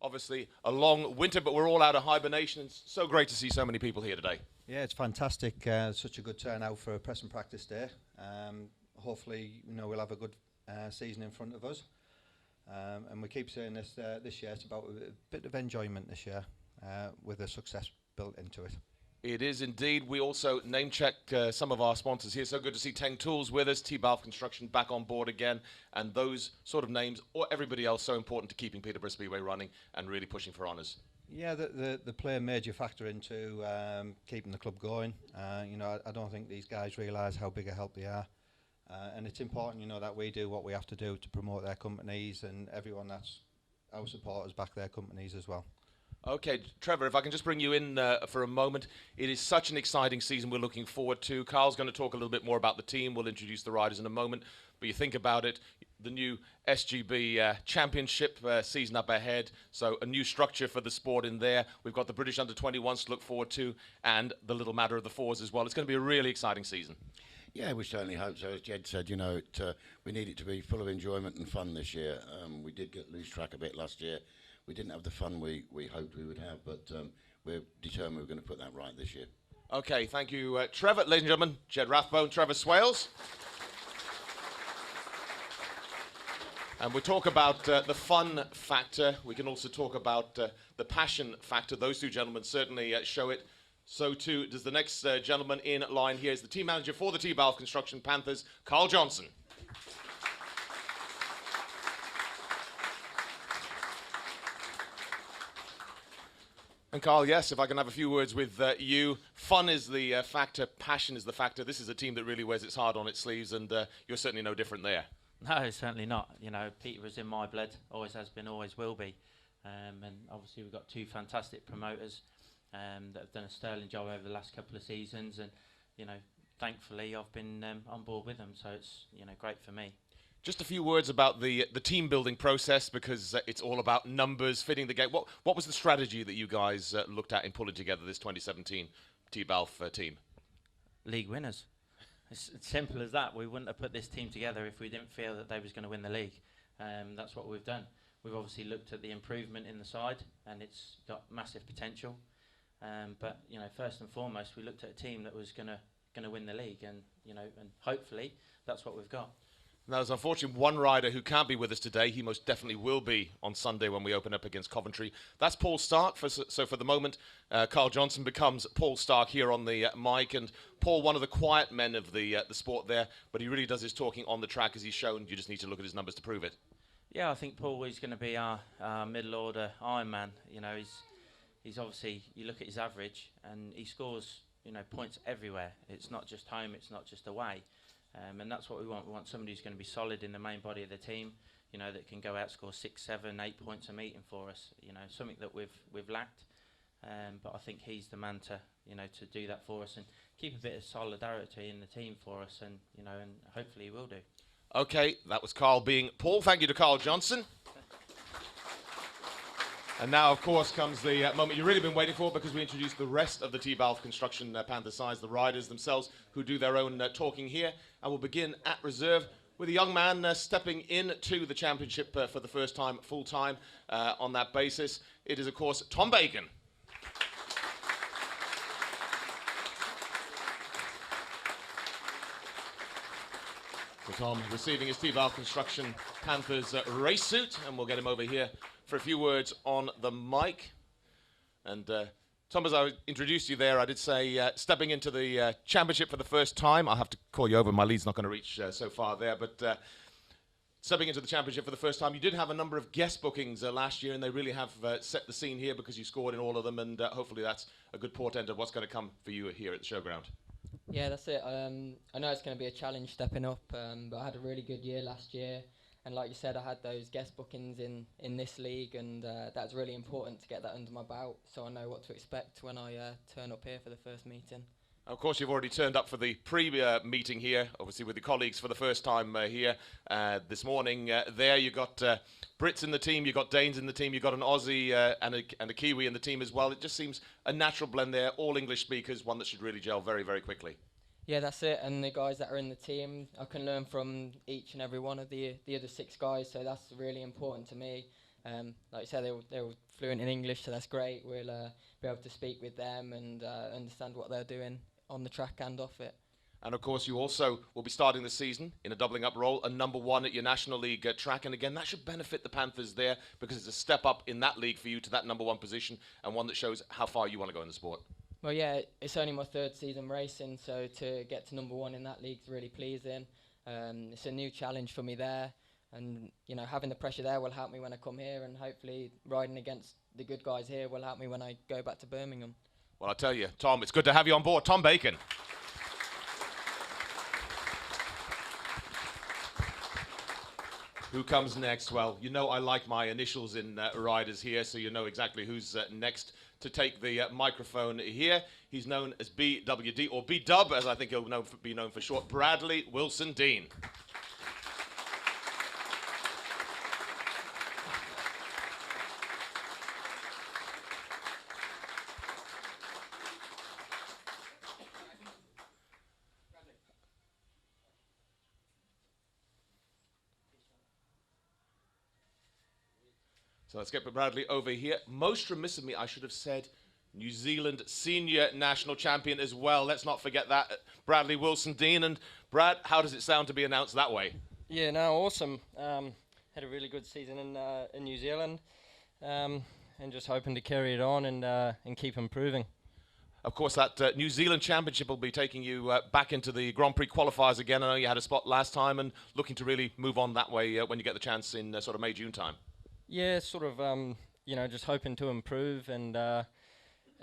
Obviously, a long winter, but we're all out of hibernation. It's so great to see so many people here today. Yeah, it's fantastic. Such a good turnout for a press and practice day. Hopefully, we'll have a good season in front of us. And we keep saying this this year. It's about a bit of enjoyment this year, with a success built into it. It is indeed. We also name-check some of our sponsors here. So good to see Teng Tools with us, T-Balve Construction back on board again, and those sort of names, or everybody else, so important to keeping Peterborough Speedway running and really pushing for honours. Yeah, they play a major factor into keeping the club going. I don't think these guys realise how big a help they are. And it's important, that we do what we have to do to promote their companies, and everyone that's our supporters back their companies as well. Okay, Trevor, if I can just bring you in for a moment. It is such an exciting season we're looking forward to. Carl's going to talk a little bit more about the team. We'll introduce the riders in a moment. But you think about it, the new SGB Championship season up ahead. So a new structure for the sport in there. We've got the British Under-21s to look forward to, and the little matter of the fours as well. It's going to be a really exciting season. Yeah, we certainly hope so. As Jed said, we need it to be full of enjoyment and fun this year. We did lose track a bit last year. We didn't have the fun we hoped we would have, but we're determined we're going to put that right this year. Okay, thank you, Trevor. Ladies and gentlemen, Jed Rathbone, Trevor Swales. And we talk about the fun factor. We can also talk about the passion factor. Those two gentlemen certainly show it. So too does the next gentleman in line here. Is the team manager for the T-Balve Construction Panthers, Carl Johnson. And Carl, yes, if I can have a few words with you. Fun is the factor, passion is the factor. This is a team that really wears its heart on its sleeves, and you're certainly no different there. No, certainly not. Peterborough's in my blood, always has been, always will be. And obviously we've got two fantastic promoters that have done a sterling job over the last couple of seasons, and thankfully I've been on board with them, so it's great for me. Just a few words about the team building process, because it's all about numbers, fitting the game. What was the strategy that you guys looked at in pulling together this 2017 T-Balve team? League winners. It's as simple as that. We wouldn't have put this team together if we didn't feel that they was going to win the league. That's what we've done. We've obviously looked at the improvement in the side, and it's got massive potential. But first and foremost, we looked at a team that was going to win the league, and and hopefully that's what we've got. Now, there's unfortunately one rider who can't be with us today. He most definitely will be on Sunday when we open up against Coventry. That's Paul Stark. So for the moment, Carl Johnson becomes Paul Stark here on the mic. And Paul, one of the quiet men of the sport there, but he really does his talking on the track, as he's shown. You just need to look at his numbers to prove it. Yeah, I think Paul is going to be our middle order Ironman. He's obviously, you look at his average, and he scores points everywhere. It's not just home, it's not just away. And that's what we want. We want somebody who's going to be solid in the main body of the team, that can go out, score 6, 7, 8 points a meeting for us. Something that we've lacked. But I think he's the man to do that for us and keep a bit of solidarity in the team for us, and and hopefully he will do. Okay, that was Carl being Paul. Thank you to Carl Johnson. And now, of course, comes the moment you've really been waiting for, because we introduce the rest of the T-Balve Construction Panther sides, the riders themselves, who do their own talking here. And we'll begin at reserve with a young man stepping into the championship for the first time, full-time, on that basis. It is, of course, Tom Bacon. So Tom receiving his T-Balve Construction Panthers race suit, and we'll get him over here for a few words on the mic. And Tom, as I introduced you there, I did say stepping into the championship for the first time. I'll have to call you over. My lead's not going to reach so far there. But stepping into the championship for the first time, you did have a number of guest bookings last year, and they really have set the scene here, because you scored in all of them. And hopefully that's a good portent of what's going to come for you here at the showground. Yeah, that's it. I know it's going to be a challenge stepping up, but I had a really good year last year. And like you said, I had those guest bookings in this league, and that's really important to get that under my belt, so I know what to expect when I turn up here for the first meeting. Of course, you've already turned up for the pre-meeting here, obviously with your colleagues for the first time here this morning. There you got Brits in the team, you got Danes in the team, you got an Aussie and a Kiwi in the team as well. It just seems a natural blend there, all English speakers, one that should really gel very, very quickly. Yeah, that's it. And the guys that are in the team, I can learn from each and every one of the other 6 guys, so that's really important to me. Like you said, they're all fluent in English, so that's great. We'll be able to speak with them and understand what they're doing on the track and off it. And of course, you also will be starting the season in a doubling up role, a number one at your National League track. And again, that should benefit the Panthers there because it's a step up in that league for you to that number one position and one that shows how far you want to go in the sport. Well, yeah, it's only my third season racing, so to get to number one in that league is really pleasing. It's a new challenge for me there. And, you know, having the pressure there will help me when I come here, and hopefully riding against the good guys here will help me when I go back to Birmingham. Well, I tell you, Tom, it's good to have you on board. Tom Bacon. Who comes next? Well, you know I like my initials in riders here, so you know exactly who's next to take the microphone here. He's known as BWD, or B-Dub, as I think he'll be known for short, Bradley Wilson Dean. So let's get Bradley over here. Most remiss of me, I should have said New Zealand senior national champion as well. Let's not forget that, Bradley Wilson Dean. And Brad, how does it sound to be announced that way? Yeah, no, awesome. Had a really good season in New Zealand, and just hoping to carry it on and keep improving. Of course, that New Zealand Championship will be taking you back into the Grand Prix qualifiers again. I know you had a spot last time and looking to really move on that way when you get the chance in sort of May, June time. Yeah, sort of, you know, just hoping to improve and do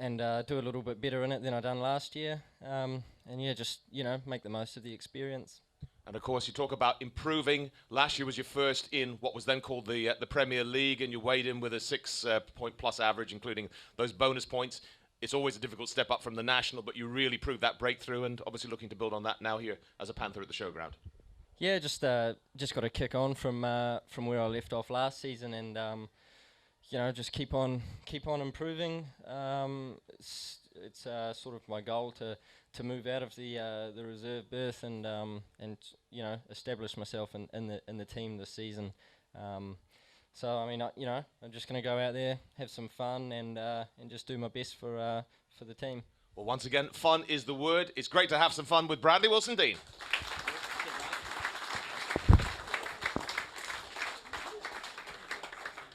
a little bit better in it than I done last year. And yeah, just, you know, make the most of the experience. And of course, you talk about improving. Last year was your first in what was then called the Premier League, and you weighed in with a 6-point plus average, including those bonus points. It's always a difficult step up from the national, but you really proved that breakthrough, and obviously looking to build on that now here as a Panther at the showground. Yeah, just got to kick on from where I left off last season, and you know, just keep on improving. It's sort of my goal to move out of the reserve berth and you know, establish myself in the team this season. So I mean, you know, I'm just going to go out there, have some fun, and just do my best for the team. Well, once again, fun is the word. It's great to have some fun with Bradley Wilson Dean.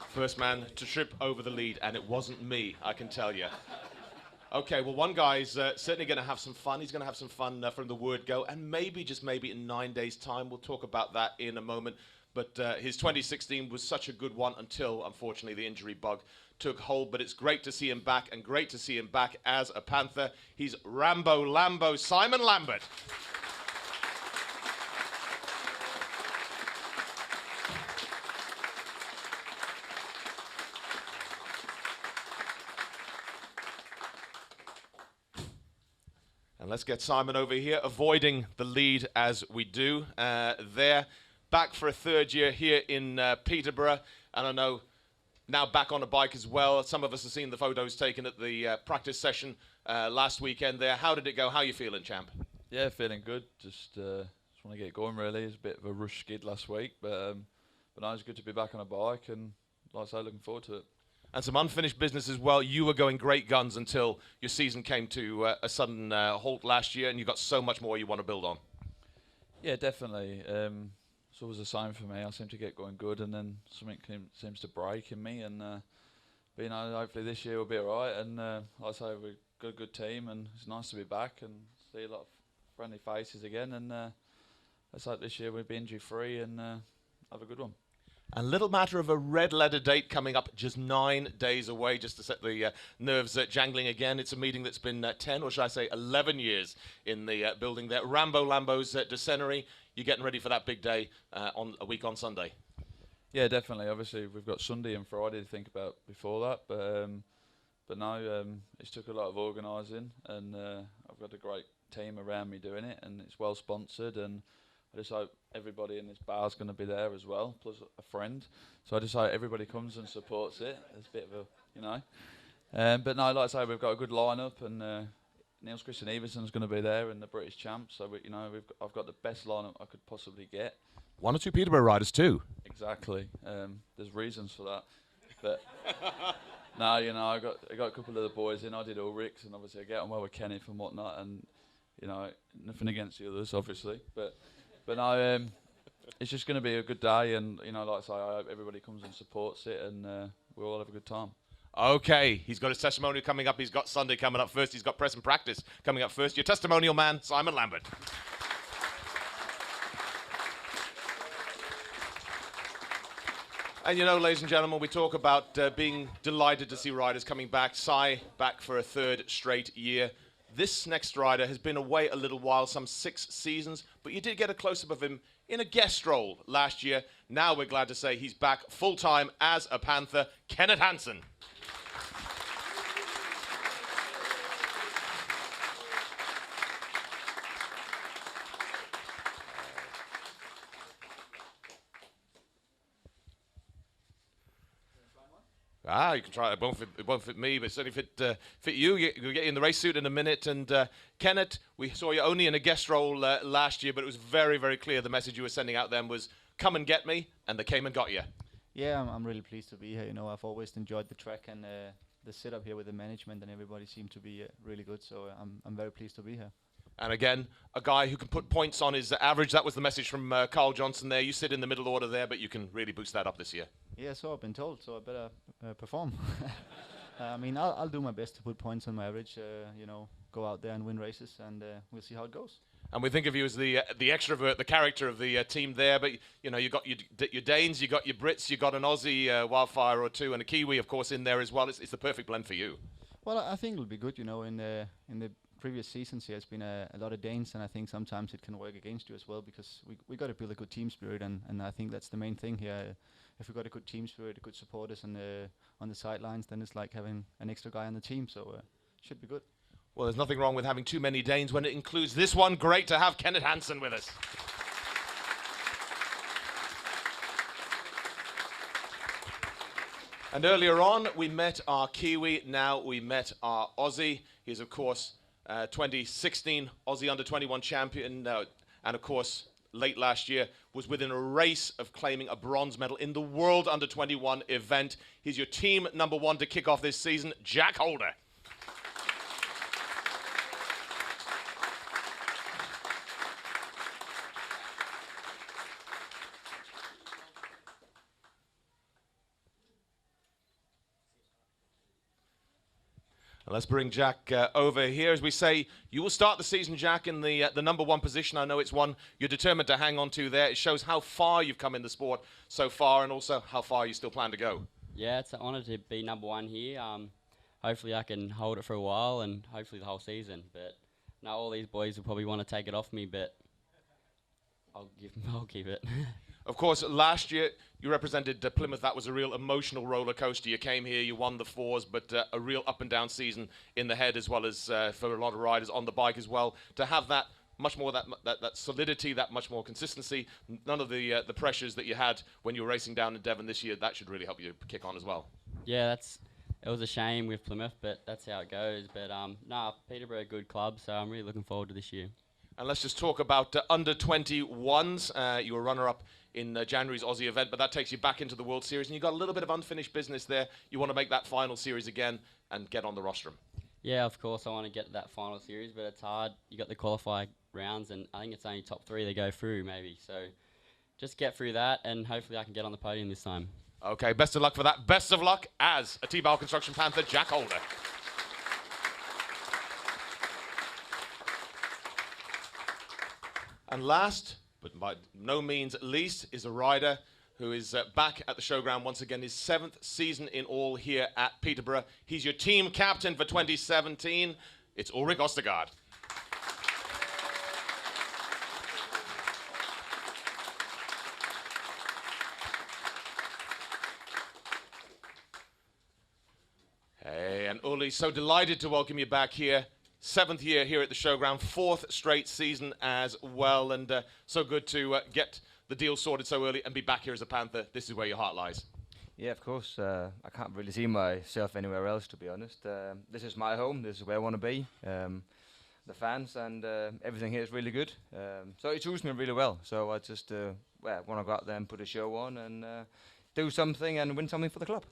First man to trip over the lead, and it wasn't me, I can tell you. Okay, well, one guy's certainly going to have some fun. He's going to have some fun from the word go, and maybe, just maybe, in 9 days' time, we'll talk about that in a moment. But his 2016 was such a good one until, unfortunately, the injury bug took hold. But it's great to see him back, and great to see him back as a Panther. He's Rambo Lambo Simon Lambert. And let's get Simon over here, avoiding the lead as we do there. Back for a third year here in Peterborough. And I know now back on a bike as well. Some of us have seen the photos taken at the practice session last weekend there. How did it go? How are you feeling, champ? Yeah, feeling good. Just want to get going, really. It's a bit of a rush skid last week. But no, it's good to be back on a bike. And like I say, looking forward to it. And some unfinished business as well. You were going great guns until your season came to a sudden halt last year, and you've got so much more you want to build on. Yeah, definitely. It's always the same for me. I seem to get going good, and then something seems to break in me. And but you know, hopefully this year will be all right. And like I say, we've got a good team, and it's nice to be back and see a lot of friendly faces again. And let's hope this year we'll be injury free and have a good one. A little matter of a red letter date coming up just 9 days away, just to set the nerves jangling again. It's a meeting that's been 10, or should I say 11 years in the building there. Rambo Lambo's Decenary. You're getting ready for that big day on a week on Sunday. Yeah, definitely. Obviously, we've got Sunday and Friday to think about before that. But no, it's took a lot of organising, and I've got a great team around me doing it, and it's well sponsored, and I just hope everybody in this bar is going to be there as well, plus a friend. So I just hope everybody comes and supports it. It's a bit of a, you know. But no, like I say, we've got a good lineup, and Niels Christian Everson's going to be there, and the British champs. So you know, I've got the best lineup I could possibly get. 1 or 2 Peterborough riders too. Exactly. There's reasons for that. But no, you know, I got a couple of the boys in. I did Ulrichs, and obviously I get on well with Kenneth and whatnot, and you know, nothing against the others, obviously, but no, it's just going to be a good day, and you know, like I say, I hope everybody comes and supports it, and we'll all have a good time. Okay, he's got his testimonial coming up. He's got Sunday coming up first. He's got press and practice coming up first. Your testimonial man, Simon Lambert. And you know, ladies and gentlemen, we talk about being delighted to see riders coming back. Si back for a third straight year. This next rider has been away a little while, some 6 seasons, but you did get a close-up of him in a guest role last year. Now we're glad to say he's back full-time as a Panther, Kenneth Hansen. You can try it. It won't fit me, but certainly fit you. We'll get you in the race suit in a minute. And Kenneth, we saw you only in a guest role last year, but it was very, very clear the message you were sending out then was, come and get me, and they came and got you. Yeah, I'm really pleased to be here. You know, I've always enjoyed the track, and the setup here with the management and everybody seemed to be really good. So I'm very pleased to be here. And again, a guy who can put points on his average. That was the message from Carl Johnson there. You sit in the middle order there, but you can really boost that up this year. Yeah, so I've been told, so I better perform. I mean, I'll do my best to put points on my average, you know, go out there and win races, and we'll see how it goes. And we think of you as the extrovert, the character of the team there. But, you know, you got your Danes, you got your Brits, you got an Aussie wildfire or two, and a Kiwi, of course, in there as well. It's the perfect blend for you. Well, I think it'll be good, you know, in the previous seasons here, it's been a lot of Danes, and I think sometimes it can work against you as well, because we got to build a good team spirit, and I think that's the main thing here. If we got a good team spirit, good supporters on the sidelines, then it's like having an extra guy on the team, so should be good. Well, there's nothing wrong with having too many Danes when it includes this one. Great to have Kenneth Hansen with us. And earlier on, we met our Kiwi. Now we met our Aussie. He's, of course, 2016 Aussie Under-21 champion. And, of course, late last year was within a race of claiming a bronze medal in the World Under-21 event. He's your team number 1 to kick off this season, Jack Holder. Let's bring Jack over here. As we say, you will start the season, Jack, in the number 1 position. I know it's one you're determined to hang on to there. It shows how far you've come in the sport so far, and also how far you still plan to go. Yeah, it's an honour to be number 1 here. Hopefully I can hold it for a while, and hopefully the whole season. But now all these boys will probably want to take it off me, but I'll keep it. Of course, last year you represented Plymouth. That was a real emotional roller coaster. You came here, you won the 4s, but a real up and down season in the head, as well as for a lot of riders on the bike as well. To have that much more that solidity, that much more consistency, none of the pressures that you had when you were racing down in Devon this year, that should really help you kick on as well. Yeah, it was a shame with Plymouth, but that's how it goes. But Peterborough are a good club, so I'm really looking forward to this year. And let's just talk about under-21s. You were runner-up in January's Aussie event, but that takes you back into the World Series, and you've got a little bit of unfinished business there. You want to make that final series again and get on the rostrum. Yeah, of course, I want to get to that final series, but it's hard. You got the qualifying rounds, and I think it's only top 3 they go through, maybe. So just get through that, and hopefully I can get on the podium this time. Okay, best of luck for that. Best of luck as a T-Bow Construction Panther, Jack Holder. And last, but by no means least, is a rider who is back at the showground once again, his 7th season in all here at Peterborough. He's your team captain for 2017. It's Ulrich Ostergaard. Hey, and Uli, so delighted to welcome you back here. 7th year here at the showground, 4th straight season as well, and so good to get the deal sorted so early and be back here as a Panther. This is where your heart lies. Yeah, of course. I can't really see myself anywhere else, to be honest. This is my home. This is where I want to be. The fans and everything here is really good. So it suits me really well. So I just want to go out there and put a show on and do something and win something for the club.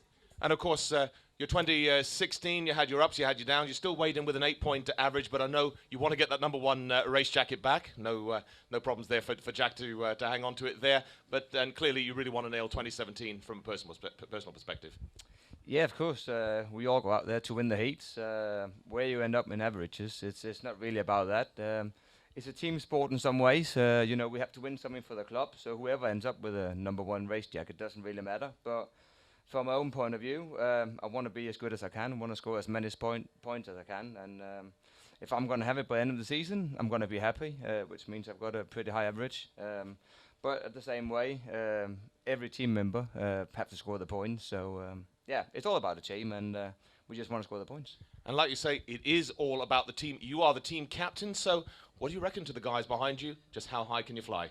And of course, your 2016, you had your ups, you had your downs. You still weighed in with an 8-point average, but I know you want to get that number 1 race jacket back. No problems there for Jack to hang on to it there. But and clearly, you really want to nail 2017 from a personal perspective. Yeah, of course. We all go out there to win the heats. Where you end up in averages, it's not really about that. It's a team sport in some ways. You know, we have to win something for the club. So whoever ends up with a number 1 race jacket doesn't really matter. But from my own point of view, I want to be as good as I can. I want to score as many points as I can. And if I'm going to have it by the end of the season, I'm going to be happy, which means I've got a pretty high average. But at the same way, every team member have to score the points. So, yeah, it's all about the team, and we just want to score the points. And like you say, it is all about the team. You are the team captain, so what do you reckon to the guys behind you? Just how high can you fly?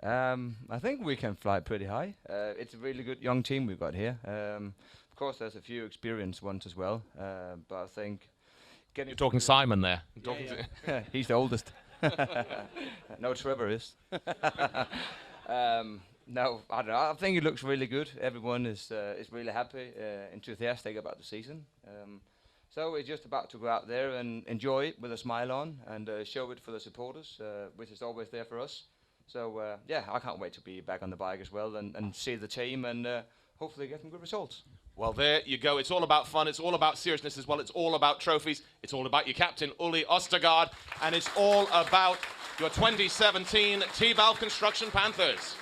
I think we can fly pretty high. It's a really good young team we've got here. Of course, there's a few experienced ones as well, but I think... You're talking Simon there. He's the oldest. No, Trevor is. No, I don't know. I think it looks really good. Everyone is really happy, enthusiastic about the season. So we're just about to go out there and enjoy it with a smile on and show it for the supporters, which is always there for us. So, yeah, I can't wait to be back on the bike as well and see the team and hopefully get some good results. Well, there you go. It's all about fun. It's all about seriousness as well. It's all about trophies. It's all about your captain, Uli Ostergaard. And it's all about your 2017 T-Valve Construction Panthers.